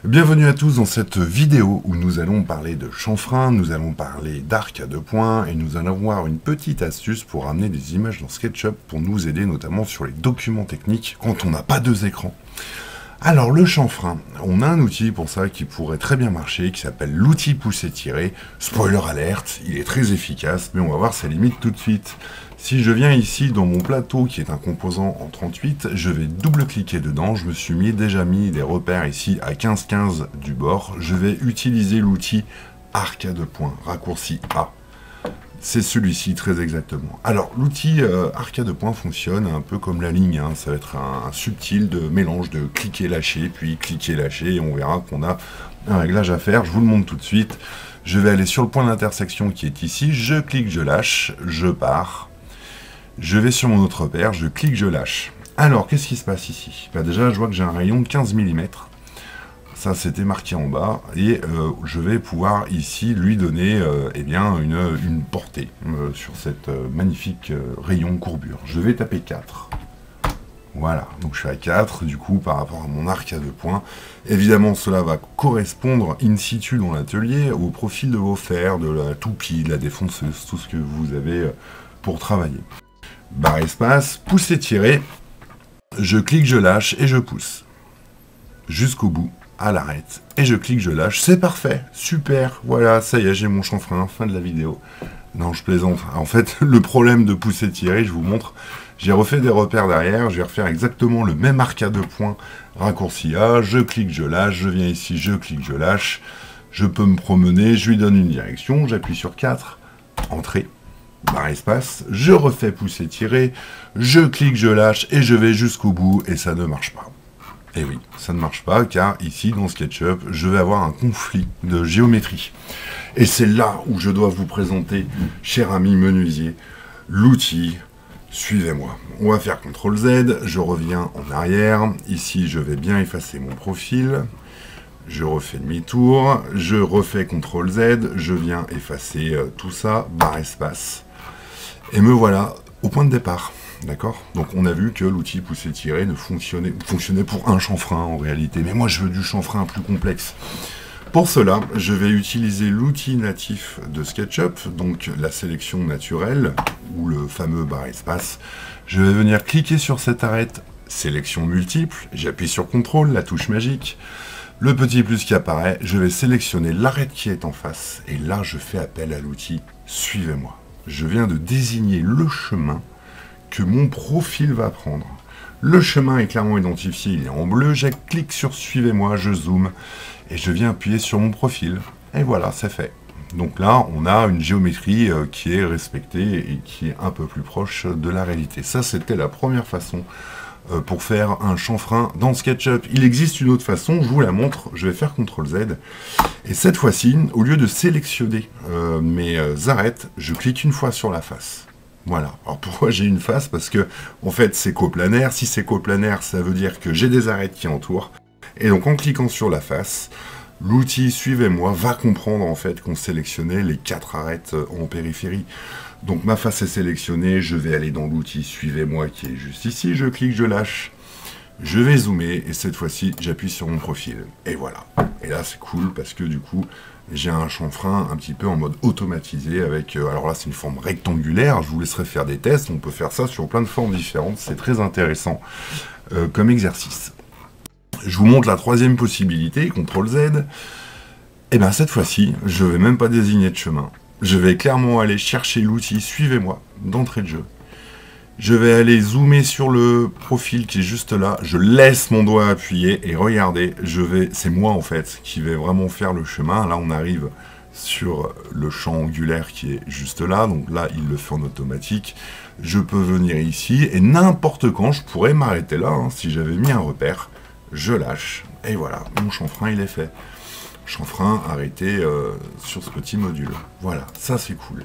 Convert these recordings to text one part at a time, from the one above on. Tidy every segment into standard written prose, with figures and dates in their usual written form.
Bienvenue à tous dans cette vidéo où nous allons parler de chanfrein, nous allons parler d'arc à deux points et nous allons voir une petite astuce pour amener des images dans SketchUp pour nous aider notamment sur les documents techniques quand on n'a pas deux écrans. Alors le chanfrein, on a un outil pour ça qui pourrait très bien marcher, qui s'appelle l'outil pousser-tirer. Spoiler alerte, il est très efficace, mais on va voir ses limites tout de suite. Si je viens ici dans mon plateau qui est un composant en 38, je vais double-cliquer dedans, je me suis déjà mis des repères ici à 15-15 du bord. Je vais utiliser l'outil arc à deux points, raccourci A. C'est celui-ci très exactement. Alors l'outil arc à deux points fonctionne un peu comme la ligne, hein. Ça va être un subtil de mélange de cliquer-lâcher, puis cliquer-lâcher, et on verra qu'on a un réglage à faire. Je vous le montre tout de suite. Je vais aller sur le point d'intersection qui est ici, je clique, je lâche, je pars. Je vais sur mon autre repère, je clique, je lâche. Alors, qu'est-ce qui se passe ici? Déjà, je vois que j'ai un rayon de 15 mm. Ça, c'était marqué en bas. Et je vais pouvoir ici lui donner une portée sur cette magnifique rayon courbure. Je vais taper 4. Voilà, donc je suis à 4, du coup, par rapport à mon arc à deux points. Évidemment, cela va correspondre in situ dans l'atelier au profil de vos fers, de la toupie, de la défonceuse, tout ce que vous avez pour travailler. Barre espace, pousser tirer, je clique, je lâche et je pousse. Jusqu'au bout, à l'arête, et je clique, je lâche, c'est parfait, super, voilà, ça y est, j'ai mon chanfrein, fin de la vidéo. Non, je plaisante. En fait, le problème de pousser tirer, je vous montre, j'ai refait des repères derrière, je vais refaire exactement le même arc à deux points, raccourci A, je clique, je lâche, je viens ici, je clique, je lâche, je peux me promener, je lui donne une direction, j'appuie sur 4, entrée. Barre espace, je refais pousser tirer, je clique, je lâche et je vais jusqu'au bout et ça ne marche pas. Et oui, ça ne marche pas car ici dans SketchUp, je vais avoir un conflit de géométrie. Et c'est là où je dois vous présenter, cher ami menuisier, l'outil. Suivez-moi. On va faire CTRL Z, je reviens en arrière. Ici, je vais bien effacer mon profil. Je refais demi-tour, je refais CTRL Z, je viens effacer tout ça, barre espace. Et me voilà au point de départ, d'accord? Donc on a vu que l'outil pousser-tirer ne fonctionnait pour un chanfrein en réalité, mais moi je veux du chanfrein plus complexe. Pour cela, je vais utiliser l'outil natif de SketchUp, donc la sélection naturelle, ou le fameux barre espace. Je vais venir cliquer sur cette arête, sélection multiple, j'appuie sur CTRL, la touche magique. Le petit plus qui apparaît, je vais sélectionner l'arête qui est en face, et là je fais appel à l'outil « Suivez-moi ». Je viens de désigner le chemin que mon profil va prendre. Le chemin est clairement identifié, il est en bleu, je clique sur « Suivez-moi », je zoome, et je viens appuyer sur mon profil. Et voilà, c'est fait. Donc là, on a une géométrie qui est respectée et qui est un peu plus proche de la réalité. Ça, c'était la première façon pour faire un chanfrein dans SketchUp. Il existe une autre façon, je vous la montre, je vais faire CTRL Z. Et cette fois-ci, au lieu de sélectionner mes arêtes, je clique une fois sur la face. Voilà. Alors pourquoi j'ai une face? Parce que, en fait, c'est coplanaire. Si c'est coplanaire, ça veut dire que j'ai des arêtes qui entourent. Et donc, en cliquant sur la face, l'outil Suivez-moi va comprendre, en fait, qu'on sélectionnait les 4 arêtes en périphérie. Donc ma face est sélectionnée, je vais aller dans l'outil Suivez-moi qui est juste ici, je clique, je lâche, je vais zoomer et cette fois-ci j'appuie sur mon profil. Et voilà. Et là c'est cool parce que du coup j'ai un chanfrein un petit peu en mode automatisé avec, alors là c'est une forme rectangulaire, je vous laisserai faire des tests, on peut faire ça sur plein de formes différentes, c'est très intéressant comme exercice. Je vous montre la troisième possibilité, CTRL Z, et bien cette fois-ci je ne vais même pas désigner de chemin. Je vais clairement aller chercher l'outil Suivez-moi d'entrée de jeu. Je vais aller zoomer sur le profil qui est juste là. Je laisse mon doigt appuyé et regardez, c'est moi en fait qui vais vraiment faire le chemin. Là, on arrive sur le champ angulaire qui est juste là. Donc là, il le fait en automatique. Je peux venir ici et n'importe quand, je pourrais m'arrêter là. Hein, si j'avais mis un repère, je lâche. Et voilà, mon chanfrein, il est fait. Chanfrein arrêté sur ce petit module. Voilà, ça c'est cool.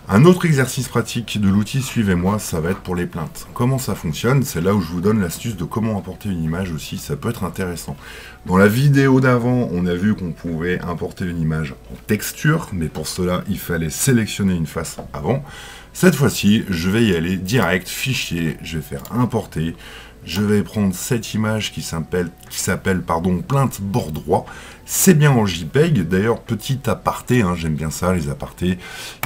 Un autre exercice pratique de l'outil Suivez-moi, ça va être pour les plaintes. Comment ça fonctionne? C'est là où je vous donne l'astuce de comment importer une image aussi, ça peut être intéressant. Dans la vidéo d'avant, on a vu qu'on pouvait importer une image en texture, mais pour cela, il fallait sélectionner une face avant. Cette fois-ci, je vais y aller direct, fichier, je vais faire importer, Je vais prendre cette image qui s'appelle plainte bord droit. C'est bien en JPEG. D'ailleurs, petit aparté, hein, j'aime bien ça, les apartés.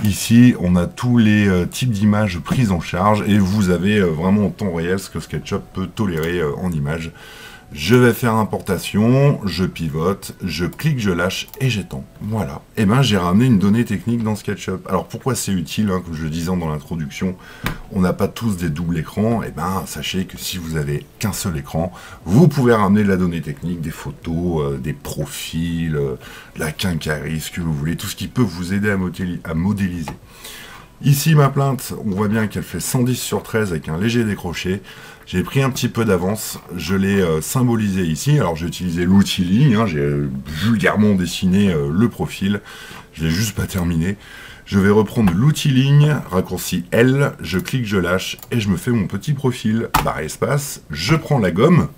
Ici, on a tous les types d'images prises en charge et vous avez vraiment en temps réel ce que SketchUp peut tolérer en images. Je vais faire importation, je pivote, je clique, je lâche et j'étends. Voilà. Et ben j'ai ramené une donnée technique dans SketchUp. Alors pourquoi c'est utile, hein, comme je le disais dans l'introduction, on n'a pas tous des doubles écrans. Et ben sachez que si vous avez qu'un seul écran, vous pouvez ramener de la donnée technique, des photos, des profils, de la quincaillerie, ce que vous voulez, tout ce qui peut vous aider à modéliser. Ici, ma plainte, on voit bien qu'elle fait 110/13 avec un léger décroché. J'ai pris un petit peu d'avance, je l'ai symbolisé ici. Alors, j'ai utilisé l'outil ligne, hein, j'ai vulgairement dessiné le profil. Je l'ai juste pas terminé. Je vais reprendre l'outil ligne, raccourci L, je clique, je lâche et je me fais mon petit profil. Barre espace, je prends la gomme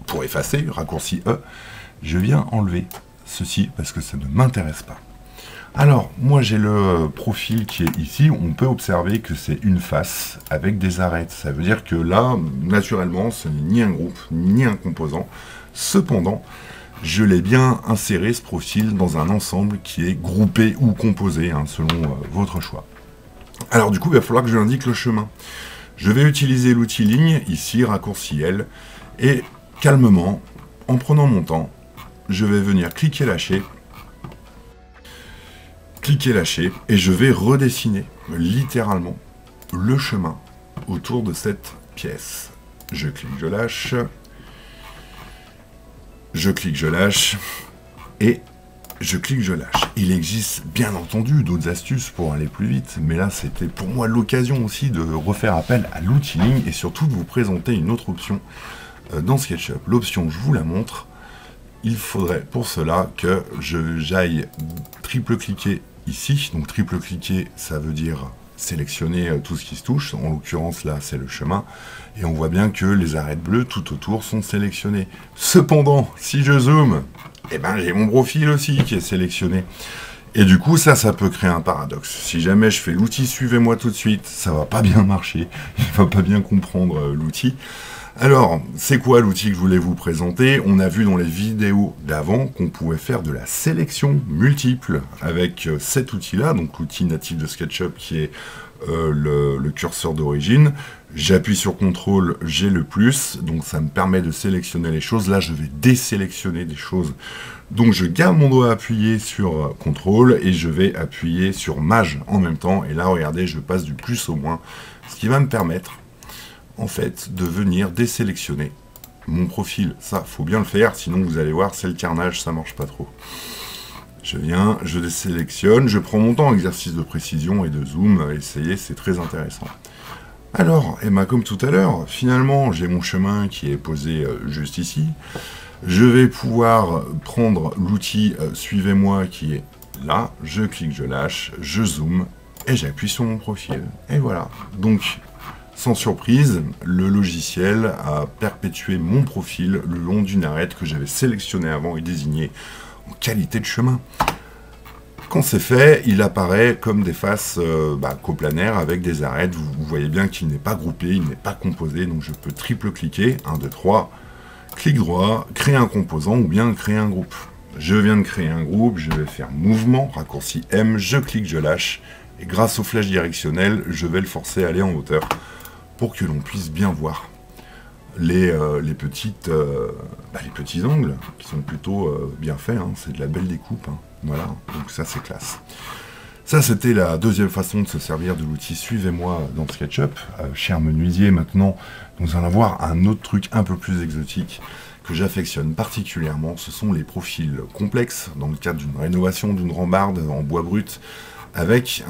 pour effacer, raccourci E. Je viens enlever ceci parce que ça ne m'intéresse pas. Alors, moi j'ai le profil qui est ici, on peut observer que c'est une face avec des arêtes. Ça veut dire que là, naturellement, ce n'est ni un groupe, ni un composant. Cependant, je l'ai bien inséré, ce profil, dans un ensemble qui est groupé ou composé, hein, selon votre choix. Alors du coup, il va falloir que je indique le chemin. Je vais utiliser l'outil ligne, ici, raccourci L, et calmement, en prenant mon temps, je vais venir cliquer, lâcher, et je vais redessiner littéralement le chemin autour de cette pièce. Je clique, je lâche, je clique, je lâche, et je clique, je lâche. Il existe bien entendu d'autres astuces pour aller plus vite, mais là c'était pour moi l'occasion aussi de refaire appel à l'outil ligne et surtout de vous présenter une autre option dans SketchUp. L'option, je vous la montre. Il faudrait pour cela que j'aille triple-cliquer ici. Donc triple-cliquer, ça veut dire sélectionner tout ce qui se touche. En l'occurrence, là, c'est le chemin. Et on voit bien que les arêtes bleues tout autour sont sélectionnées. Cependant, si je zoome, eh ben, j'ai mon profil aussi qui est sélectionné. Et du coup, ça peut créer un paradoxe. Si jamais je fais l'outil suivez-moi tout de suite, ça va pas bien marcher. Il va pas bien comprendre l'outil. Alors, c'est quoi l'outil que je voulais vous présenter? On a vu dans les vidéos d'avant qu'on pouvait faire de la sélection multiple avec cet outil-là, donc l'outil natif de SketchUp qui est le curseur d'origine. J'appuie sur CTRL, j'ai le plus, donc ça me permet de sélectionner les choses. Là, je vais désélectionner des choses. Donc, je garde mon doigt appuyé sur CTRL et je vais appuyer sur Maj en même temps. Et là, regardez, je passe du plus au moins, ce qui va me permettre en fait, de venir désélectionner mon profil. Ça, faut bien le faire, sinon vous allez voir, c'est le carnage, ça marche pas trop. Je viens, je désélectionne, je prends mon temps, exercice de précision et de zoom, essayez, c'est très intéressant. Alors, et ben comme tout à l'heure, finalement, j'ai mon chemin qui est posé juste ici. Je vais pouvoir prendre l'outil suivez-moi qui est là, je clique, je lâche, je zoome, et j'appuie sur mon profil. Et voilà. Donc, sans surprise, le logiciel a perpétué mon profil le long d'une arête que j'avais sélectionnée avant et désignée en qualité de chemin. Quand c'est fait, il apparaît comme des faces coplanaires avec des arêtes. Vous voyez bien qu'il n'est pas groupé, il n'est pas composé, donc je peux triple-cliquer, 1, 2, 3, clic droit, créer un composant ou bien créer un groupe. Je viens de créer un groupe, je vais faire mouvement, raccourci M, je clique, je lâche, et grâce aux flèches directionnelles, je vais le forcer à aller en hauteur, pour que l'on puisse bien voir les petits angles, qui sont plutôt bien faits, hein. C'est de la belle découpe, hein. Voilà, donc ça c'est classe. Ça c'était la deuxième façon de se servir de l'outil suivez-moi dans SketchUp. Cher menuisier, maintenant nous allons voir un autre truc un peu plus exotique que j'affectionne particulièrement, ce sont les profils complexes, dans le cadre d'une rénovation d'une rambarde en bois brut, avec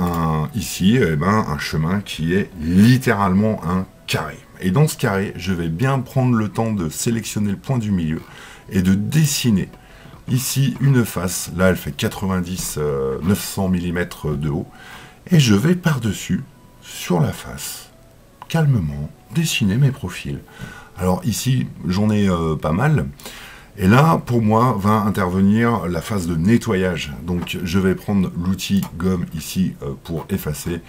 ici un chemin qui est littéralement un carré. Et dans ce carré, je vais bien prendre le temps de sélectionner le point du milieu et de dessiner ici une face. Là, elle fait 900 mm de haut. Et je vais par-dessus, sur la face, calmement, dessiner mes profils. Alors ici, j'en ai pas mal. Et là, pour moi, va intervenir la phase de nettoyage. Donc, je vais prendre l'outil gomme ici pour effacer.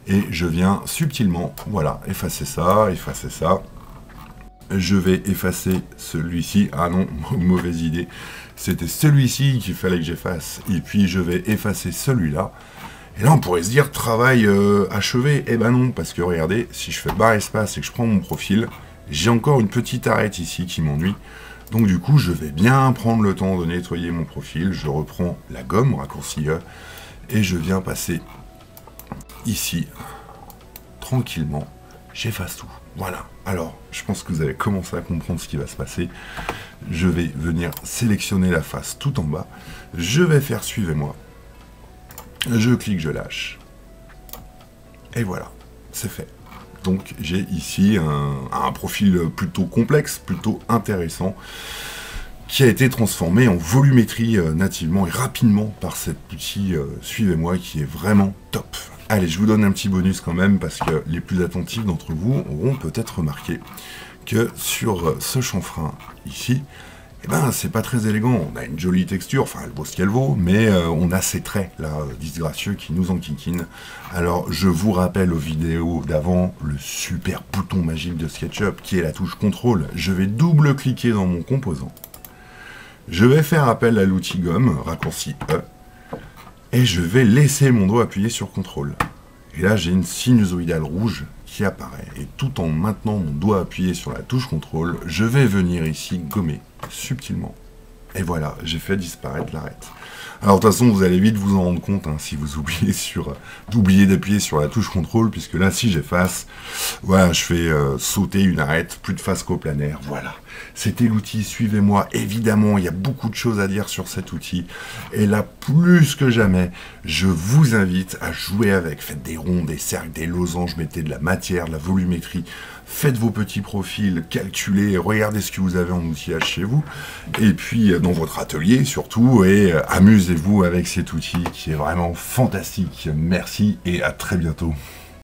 Et je viens subtilement, voilà, effacer ça. je vais effacer celui-ci. Ah non, mauvaise idée. C'était celui-ci qu'il fallait que j'efface. Et puis je vais effacer celui-là. Et là, on pourrait se dire, travail achevé. Eh ben non, parce que regardez, si je fais barre espace et que je prends mon profil, j'ai encore une petite arête ici qui m'ennuie. Donc du coup, je vais bien prendre le temps de nettoyer mon profil. Je reprends la gomme, raccourci E, et je viens passer ici, tranquillement. J'efface tout. Voilà. Alors, je pense que vous avez commencé à comprendre ce qui va se passer. Je vais venir sélectionner la face tout en bas. Je vais faire suivez-moi. Je clique, je lâche. Et voilà, c'est fait. Donc j'ai ici un profil plutôt complexe, plutôt intéressant, qui a été transformé en volumétrie nativement et rapidement par cet outil Suivez-moi qui est vraiment top. Allez, je vous donne un petit bonus quand même, parce que les plus attentifs d'entre vous auront peut-être remarqué que sur ce chanfrein ici, eh ben, c'est pas très élégant. On a une jolie texture, enfin, elle vaut ce qu'elle vaut, mais on a ces traits, là, disgracieux, qui nous enquiquinent. Alors, je vous rappelle aux vidéos d'avant, le super bouton magique de SketchUp, qui est la touche contrôle. Je vais double-cliquer dans mon composant. Je vais faire appel à l'outil gomme, raccourci E, et je vais laisser mon doigt appuyé sur contrôle. Et là, j'ai une sinusoïdale rouge qui apparaît. Et tout en maintenant mon doigt appuyé sur la touche contrôle, je vais venir ici gommer subtilement. Et voilà, j'ai fait disparaître l'arête. Alors de toute façon, vous allez vite vous en rendre compte si vous oubliez d'oublier d'appuyer sur la touche contrôle, puisque là, si j'efface, voilà, je fais sauter une arête, plus de face coplanaire, voilà. C'était l'outil Suivez-moi. Évidemment, il y a beaucoup de choses à dire sur cet outil. Et là, plus que jamais, je vous invite à jouer avec. Faites des ronds, des cercles, des losanges, mettez de la matière, de la volumétrie. Faites vos petits profils, calculez, regardez ce que vous avez en outillage chez vous. Et puis, dans votre atelier, surtout, et amusez-vous avec cet outil qui est vraiment fantastique. Merci et à très bientôt.